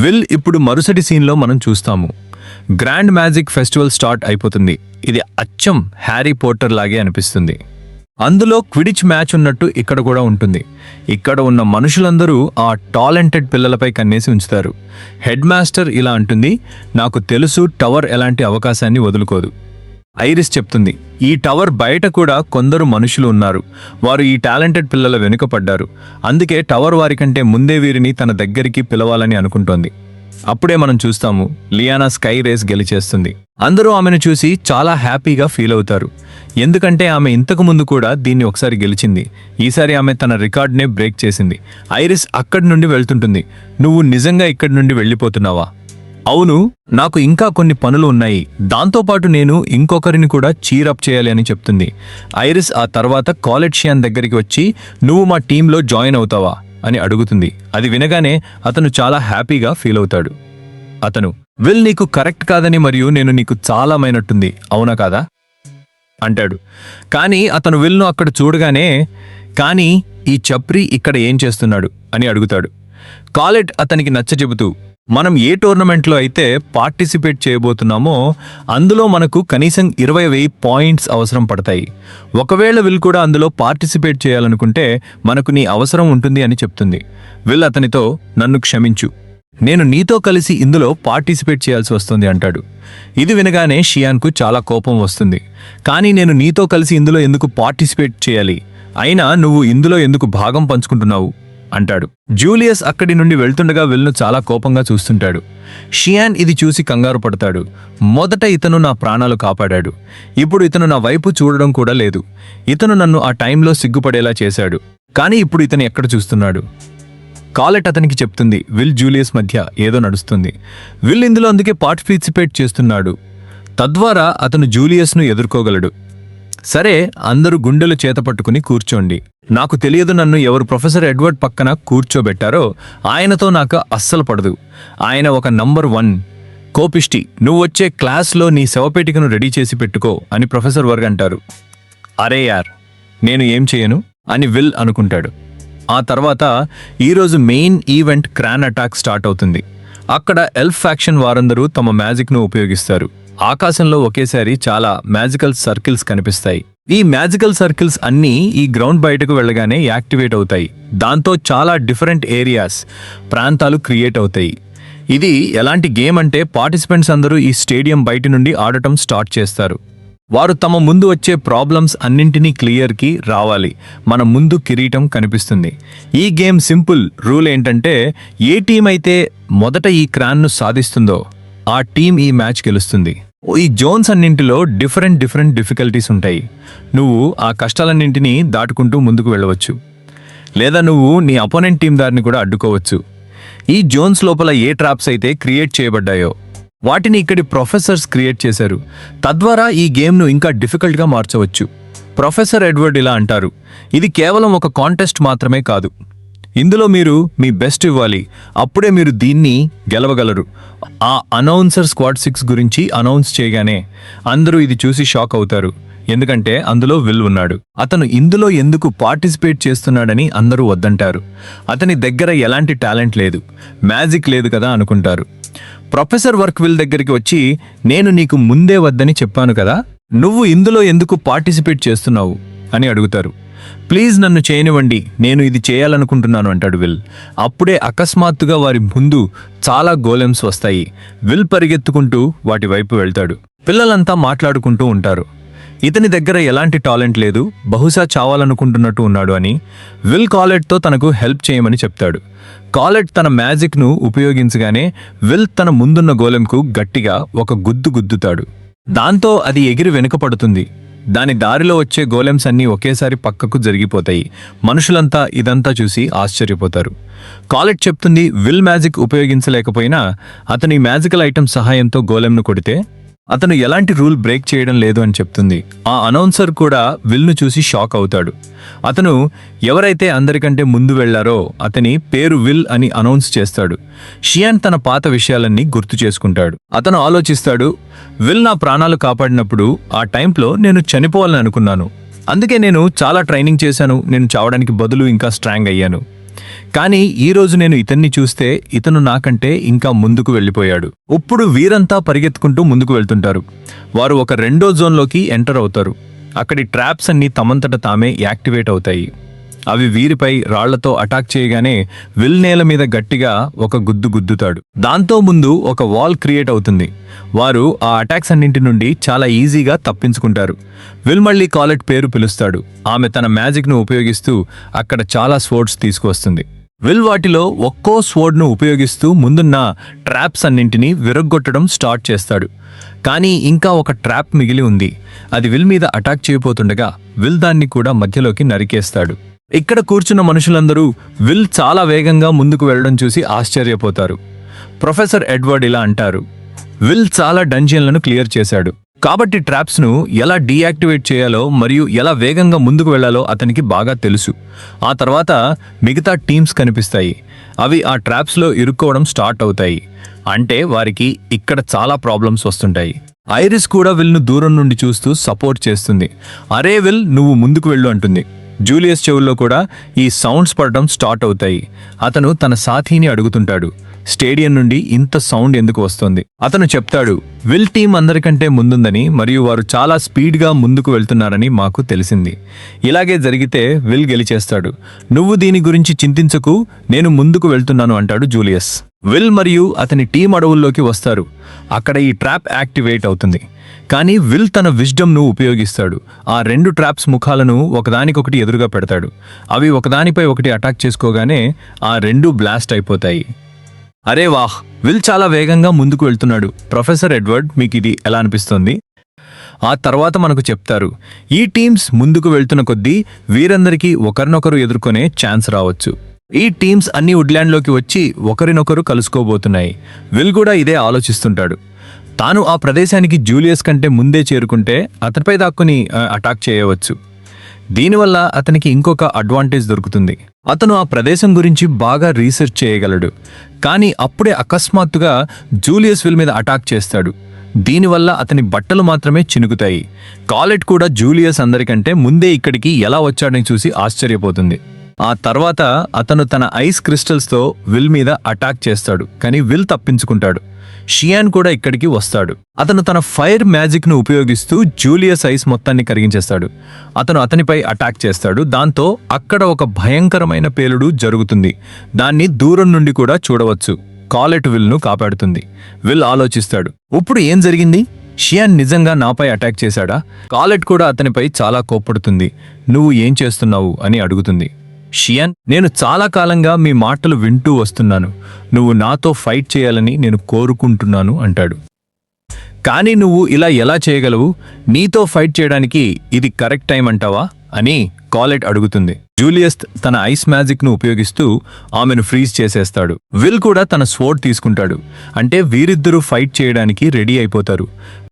Will ఇప్పుడు మరుసటి సీన్లో మనం చూస్తాము. గ్రాండ్ మ్యాజిక్ ఫెస్టివల్ స్టార్ట్ అయిపోతుంది. ఇది అచ్చం హ్యారీ పోటర్ లాగే అనిపిస్తుంది. అందులో క్విడిచ్ మ్యాచ్ ఉన్నట్టు ఇక్కడ కూడా ఉంటుంది. ఇక్కడ ఉన్న మనుషులందరూ ఆ టాలెంటెడ్ పిల్లలపై కన్నేసి ఉంచుతారు. హెడ్ మాస్టర్ ఇలా అంటుంది, నాకు తెలుసు టవర్ ఎలాంటి అవకాశాన్ని వదులుకోదు. ఐరిస్ చెప్తుంది, ఈ టవర్ బయట కూడా కొందరు మనుషులు ఉన్నారు. వారు ఈ టాలెంటెడ్ పిల్లల వెనుక పడ్డారు. అందుకే టవర్ వారికంటే ముందే వీరిని తన దగ్గరికి పిలవాలని అనుకుంటోంది. అప్పుడే మనం చూస్తాము, లియానా స్కై రేస్ గెలిచేస్తుంది. అందరూ ఆమెను చూసి చాలా హ్యాపీగా ఫీల్ అవుతారు. ఎందుకంటే ఆమె ఇంతకు ముందు కూడా దీన్ని ఒకసారి గెలిచింది. ఈసారి ఆమె తన రికార్డ్నే బ్రేక్ చేసింది. ఐరిస్ అక్కడి నుండి వెళ్తుంటుంది. నువ్వు నిజంగా ఇక్కడి నుండి వెళ్ళిపోతున్నావా? అవును, నాకు ఇంకా కొన్ని పనులు ఉన్నాయి. దాంతోపాటు నేను ఇంకొకరిని కూడా చీరప్ చేయాలి అని చెప్తుంది. ఐరిస్ ఆ తర్వాత కాలెట్షియాన్ దగ్గరికి వచ్చి, నువ్వు మా టీంలో జాయిన్ అవుతావా అని అడుగుతుంది. అది వినగానే అతను చాలా హ్యాపీగా ఫీల్ అవుతాడు. అతను, విల్ నీకు కరెక్ట్ కాదని మరియు నేను నీకు చాలా మైనట్టుంది, అవునా కాదా అంటాడు. కానీ అతను విల్ను అక్కడ చూడగానే, కానీ ఈ చప్రి ఇక్కడ ఏం చేస్తున్నాడు అని అడుగుతాడు. కాలెట్ అతనికి నచ్చచెబుతూ, మనం ఏ టోర్నమెంట్లో అయితే పార్టిసిపేట్ చేయబోతున్నామో అందులో మనకు కనీసం 20,000 పాయింట్స్ అవసరం పడతాయి. ఒకవేళ విల్ కూడా అందులో పార్టిసిపేట్ చేయాలనుకుంటే మనకు నీ అవసరం ఉంటుంది అని చెప్తుంది. విల్ అతనితో, నన్ను క్షమించు, నేను నీతో కలిసి ఇందులో పార్టిసిపేట్ చేయాల్సి వస్తుంది అంటాడు. ఇది వినగానే షియాన్కు చాలా కోపం వస్తుంది. కానీ నేను నీతో కలిసి ఇందులో ఎందుకు పార్టిసిపేట్ చేయాలి? అయినా నువ్వు ఇందులో ఎందుకు భాగం పంచుకుంటున్నావు అంటాడు. జూలియస్ అక్కడి నుండి వెళ్తుండగా విల్ను చాలా కోపంగా చూస్తుంటాడు. షియాన్ ఇది చూసి కంగారు పడతాడు. మొదట ఇతను నా ప్రాణాలు కాపాడాడు, ఇప్పుడు ఇతను నా వైపు చూడడం కూడా లేదు. ఇతను నన్ను ఆ టైంలో సిగ్గుపడేలా చేశాడు. కానీ ఇప్పుడు ఇతను ఎక్కడ చూస్తున్నాడు? కాలెట్ అతనికి చెప్తుంది, విల్ జూలియస్ మధ్య ఏదో నడుస్తుంది. విల్ ఇందులో అందుకే పార్టిసిపేట్ చేస్తున్నాడు. తద్వారా అతను జూలియస్ను ఎదుర్కోగలడు. సరే, అందరూ గుండెలు చేతపట్టుకుని కూర్చోండి. నాకు తెలియదు నన్ను ఎవరు ప్రొఫెసర్ ఎడ్వర్డ్ పక్కన కూర్చోబెట్టారో ఆయనతో నాకు అస్సలు పడదు. ఆయన ఒక నంబర్ 1 కోపిష్టి. నువ్వు వచ్చే క్లాస్లో నీ శవపేటికను రెడీ చేసి పెట్టుకో అని ప్రొఫెసర్ వర్గ్ అంటారు. అరే యార్, నేను ఏం చేయను అని విల్ అనుకుంటాడు. ఆ తర్వాత ఈరోజు మెయిన్ ఈవెంట్ క్రాన్ అటాక్ స్టార్ట్ అవుతుంది. అక్కడ ఎల్ఫ్ ఫ్యాక్షన్ వారందరూ తమ మ్యాజిక్ను ఉపయోగిస్తారు. ఆకాశంలో ఒకేసారి చాలా మ్యాజికల్ సర్కిల్స్ కనిపిస్తాయి. ఈ మ్యాజికల్ సర్కిల్స్ అన్నీ ఈ గ్రౌండ్ బయటకు వెళ్ళగానే యాక్టివేట్ అవుతాయి. దాంతో చాలా డిఫరెంట్ ఏరియాస్, ప్రాంతాలు క్రియేట్ అవుతాయి. ఇది ఎలాంటి గేమ్ అంటే పార్టిసిపెంట్స్ అందరూ ఈ స్టేడియం బయట నుండి ఆడటం స్టార్ట్ చేస్తారు. వారు తమ ముందు వచ్చే ప్రాబ్లమ్స్ అన్నింటినీ క్లియర్కి రావాలి. మన ముందు కిరీటం కనిపిస్తుంది. ఈ గేమ్ సింపుల్ రూల్ ఏంటంటే, ఏ టీం అయితే మొదట ఈ క్రాన్ను సాధిస్తుందో ఆ టీం ఈ మ్యాచ్ గెలుస్తుంది. ఈ జోన్స్ అన్నింటిలో డిఫరెంట్ డిఫికల్టీస్ ఉంటాయి. నువ్వు ఆ కష్టాలన్నింటినీ దాటుకుంటూ ముందుకు వెళ్ళవచ్చు, లేదా నువ్వు నీ అపోనెంట్ టీం దారిని కూడా అడ్డుకోవచ్చు. ఈ జోన్స్ లోపల ఏ ట్రాప్స్ అయితే క్రియేట్ చేయబడ్డాయో వాటిని ఇక్కడి ప్రొఫెసర్స్ క్రియేట్ చేశారు. తద్వారా ఈ గేమ్ను ఇంకా డిఫికల్ట్గా మార్చవచ్చు. ప్రొఫెసర్ ఎడ్వర్డ్ ఇలా అంటారు, ఇది కేవలం ఒక కాంటెస్ట్ మాత్రమే కాదు. ఇందులో మీరు మీ బెస్ట్ ఇవ్వాలి, అప్పుడే మీరు దీన్ని గెలవగలరు. ఆ అనౌన్సర్ స్క్వాడ్ 6 గురించి అనౌన్స్ చేయగానే అందరూ ఇది చూసి షాక్ అవుతారు. ఎందుకంటే అందులో విల్ ఉన్నాడు. అతను ఇందులో ఎందుకు పార్టిసిపేట్ చేస్తున్నాడని అందరూ వద్దంటారు. అతని దగ్గర ఎలాంటి టాలెంట్ లేదు, మ్యాజిక్ లేదు కదా అనుకుంటారు. ప్రొఫెసర్ వర్క్ విల్ దగ్గరికి వచ్చి, నేను నీకు ముందే వద్దని చెప్పాను కదా, నువ్వు ఇందులో ఎందుకు పార్టిసిపేట్ చేస్తున్నావు అని అడుగుతారు. ప్లీజ్ నన్ను చేయనివ్వండి, నేను ఇది చేయాలనుకుంటున్నాను అంటాడు విల్. అప్పుడే అకస్మాత్తుగా వారి ముందు చాలా గోలెమ్స్ వస్తాయి. విల్ పరిగెత్తుకుంటూ వాటి వైపు వెళ్తాడు. పిల్లలంతా మాట్లాడుకుంటూ ఉంటారు. ఇతని దగ్గర ఎలాంటి టాలెంట్ లేదు, బహుశా చావాలనుకుంటున్నట్టు ఉన్నాడు అని. విల్ కాలెట్తో తనకు హెల్ప్ చేయమని చెప్తాడు. కాలెట్ తన మ్యాజిక్ను ఉపయోగించగానే విల్ తన ముందున్న గోలెంకు గట్టిగా ఒక గుద్దుతాడు. దాంతో అది ఎగిరి వెనుకపడుతుంది. దాని దారిలో వచ్చే గోలెమ్స్ అన్నీ ఒకేసారి పక్కకు జరిగిపోతాయి. మనుషులంతా ఇదంతా చూసి ఆశ్చర్యపోతారు. కాలెట్ చెప్తుంది, విల్ మ్యాజిక్ ఉపయోగించలేకపోయినా అతని మ్యాజికల్ ఐటమ్ సహాయంతో గోలెంను కొడితే అతను ఎలాంటి రూల్ బ్రేక్ చేయడం లేదు అని చెప్తుంది. ఆ అనౌన్సర్ కూడా విల్ను చూసి షాక్ అవుతాడు. అతను ఎవరైతే అందరికంటే ముందు వెళ్లారో అతని పేరు విల్ అని అనౌన్స్ చేస్తాడు. షియాన్ తన పాత విషయాలన్నీ గుర్తు చేసుకుంటాడు. అతను ఆలోచిస్తాడు, విల్ నా ప్రాణాలు కాపాడినప్పుడు ఆ టైంలో నేను చనిపోవాలని అనుకున్నాను. అందుకే నేను చాలా ట్రైనింగ్ చేశాను. నేను చావడానికి బదులు ఇంకా స్ట్రాంగ్ అయ్యాను. కానీ ఈరోజు నేను ఇతన్ని చూస్తే ఇతను నాకంటే ఇంకా ముందుకు వెళ్ళిపోయాడు. ఇప్పుడు వీరంతా పరిగెత్తుకుంటూ ముందుకు వెళ్తుంటారు. వారు ఒక రెండో జోన్లోకి ఎంటర్ అవుతారు. అక్కడి ట్రాప్స్ అన్నీ తమంతట తామే యాక్టివేట్ అవుతాయి. అవి వీరిపై రాళ్లతో అటాక్ చేయగానే విల్ నేల మీద గట్టిగా ఒక గుద్దుతాడు. దాంతో ముందు ఒక వాల్ క్రియేట్ అవుతుంది. వారు ఆ అటాక్స్ అన్నింటి నుండి చాలా ఈజీగా తప్పించుకుంటారు. విల్ మళ్ళీ కాలెట్ పేరు పిలుస్తాడు. ఆమె తన మ్యాజిక్ను ఉపయోగిస్తూ అక్కడ చాలా స్వోర్డ్స్ తీసుకువస్తుంది. విల్ వాటిలో ఒక్కో స్వోర్డ్ను ఉపయోగిస్తూ ముందున్న ట్రాప్స్ అన్నింటినీ విరగ్గొట్టడం స్టార్ట్ చేస్తాడు. కానీ ఇంకా ఒక ట్రాప్ మిగిలి ఉంది. అది విల్ మీద అటాక్ చేయబోతుండగా విల్ దాన్ని కూడా మధ్యలోకి నరికేస్తాడు. ఇక్కడ కూర్చున్న మనుషులందరూ విల్ చాలా వేగంగా ముందుకు వెళ్లడం చూసి ఆశ్చర్యపోతారు. ప్రొఫెసర్ ఎడ్వర్డ్ ఇలా అంటారు, విల్ చాలా డంజియన్లను క్లియర్ చేశాడు. కాబట్టి ట్రాప్స్ను ఎలా డీయాక్టివేట్ చేయాలో మరియు ఎలా వేగంగా ముందుకు వెళ్లాలో అతనికి బాగా తెలుసు. ఆ తర్వాత మిగతా టీమ్స్ కనిపిస్తాయి. అవి ఆ ట్రాప్స్లో ఇరుక్కోవడం స్టార్ట్ అవుతాయి. అంటే వారికి ఇక్కడ చాలా ప్రాబ్లమ్స్ వస్తుంటాయి. ఐరిస్ కూడా విల్ను దూరం నుండి చూస్తూ సపోర్ట్ చేస్తుంది. అరే విల్, నువ్వు ముందుకు వెళ్ళు అంటుంది. జూలియస్ చెవుల్లో కూడా ఈ సౌండ్స్ పడటం స్టార్ట్ అవుతాయి. అతను తన సాథీని అడుగుతుంటాడు, స్టేడియం నుండి ఇంత సౌండ్ ఎందుకు వస్తోంది? అతను చెప్తాడు, విల్ టీం అందరికంటే ముందుందని మరియు వారు చాలా స్పీడ్గా ముందుకు వెళ్తున్నారని మాకు తెలిసింది. ఇలాగే జరిగితే విల్ గెలిచేస్తాడు. నువ్వు దీని గురించి చింతించకు, నేను ముందుకు వెళ్తున్నాను అంటాడు జూలియస్. విల్ మరియు అతని టీం అడవుల్లోకి వస్తారు. అక్కడ ఈ ట్రాప్ యాక్టివేట్ అవుతుంది. కానీ విల్ తన విజ్డమ్ను ఉపయోగిస్తాడు. ఆ రెండు ట్రాప్స్ ముఖాలను ఒకదానికొకటి ఎదురుగా పెడతాడు. అవి ఒకదానిపై ఒకటి అటాక్ చేసుకోగానే ఆ రెండు బ్లాస్ట్ అయిపోతాయి. అరే వాహ్, విల్ చాలా వేగంగా ముందుకు వెళ్తున్నాడు. ప్రొఫెసర్ ఎడ్వర్డ్, మీకు ఇది ఎలా అనిపిస్తోంది? ఆ తర్వాత మనకు చెప్తారు, ఈ టీమ్స్ ముందుకు వెళ్తున్న కొద్దీ వీరందరికీ ఒకరినొకరు ఎదుర్కొనే ఛాన్స్ రావచ్చు. ఈ టీమ్స్ అన్ని వుడ్లాండ్లోకి వచ్చి ఒకరినొకరు కలుసుకోబోతున్నాయి. విల్ కూడా ఇదే ఆలోచిస్తుంటాడు. తాను ఆ ప్రదేశానికి జూలియస్ కంటే ముందే చేరుకుంటే అతనిపై దాక్కుని అటాక్ చేయవచ్చు. దీనివల్ల అతనికి ఇంకొక అడ్వాంటేజ్ దొరుకుతుంది. అతను ఆ ప్రదేశం గురించి బాగా రీసెర్చ్ చేయగలడు. కానీ అప్పుడే అకస్మాత్తుగా జూలియస్ విల్ మీద అటాక్ చేస్తాడు. దీనివల్ల అతని బట్టలు మాత్రమే చినుకుతాయి. కాలెట్ కూడా జూలియస్ అందరికంటే ముందే ఇక్కడికి ఎలా వచ్చాడని చూసి ఆశ్చర్యపోతుంది. ఆ తర్వాత అతను తన ఐస్ క్రిస్టల్స్తో విల్ మీద అటాక్ చేస్తాడు. కానీ విల్ తప్పించుకుంటాడు. షియాన్ కూడా ఇక్కడికి వస్తాడు. అతను తన ఫైర్ మ్యాజిక్ను ఉపయోగిస్తూ జూలియస్ ఐస్ మొత్తాన్ని కరిగించేస్తాడు. అతను అతనిపై అటాక్ చేస్తాడు. దాంతో అక్కడ ఒక భయంకరమైన పేలుడు జరుగుతుంది. దాన్ని దూరం నుండి కూడా చూడవచ్చు. కాలెట్ విల్ను కాపాడుతుంది. విల్ ఆలోచిస్తాడు, ఇప్పుడు ఏం జరిగింది? షియాన్ నిజంగా నాపై అటాక్ చేశాడా? కాలెట్ కూడా అతనిపై చాలా కోప్పడుతుంది. నువ్వు ఏం చేస్తున్నావు అని అడుగుతుంది. షియాన్, నేను చాలా కాలంగా మీ మాటలు వింటూ వస్తున్నాను. నువ్వు నాతో ఫైట్ చేయాలని నేను కోరుకుంటున్నాను అంటాడు. కానీ నువ్వు ఇలా ఎలా చేయగలవు? నీతో ఫైట్ చేయడానికి ఇది కరెక్ట్ టైం అంటావా అని కాలెట్ అడుగుతుంది. జూలియస్ తన ఐస్ మ్యాజిక్ను ఉపయోగిస్తూ ఆమెను ఫ్రీజ్ చేసేస్తాడు. విల్ కూడా తన స్వోర్డ్ తీసుకుంటాడు. అంటే వీరిద్దరూ ఫైట్ చేయడానికి రెడీ అయిపోతారు.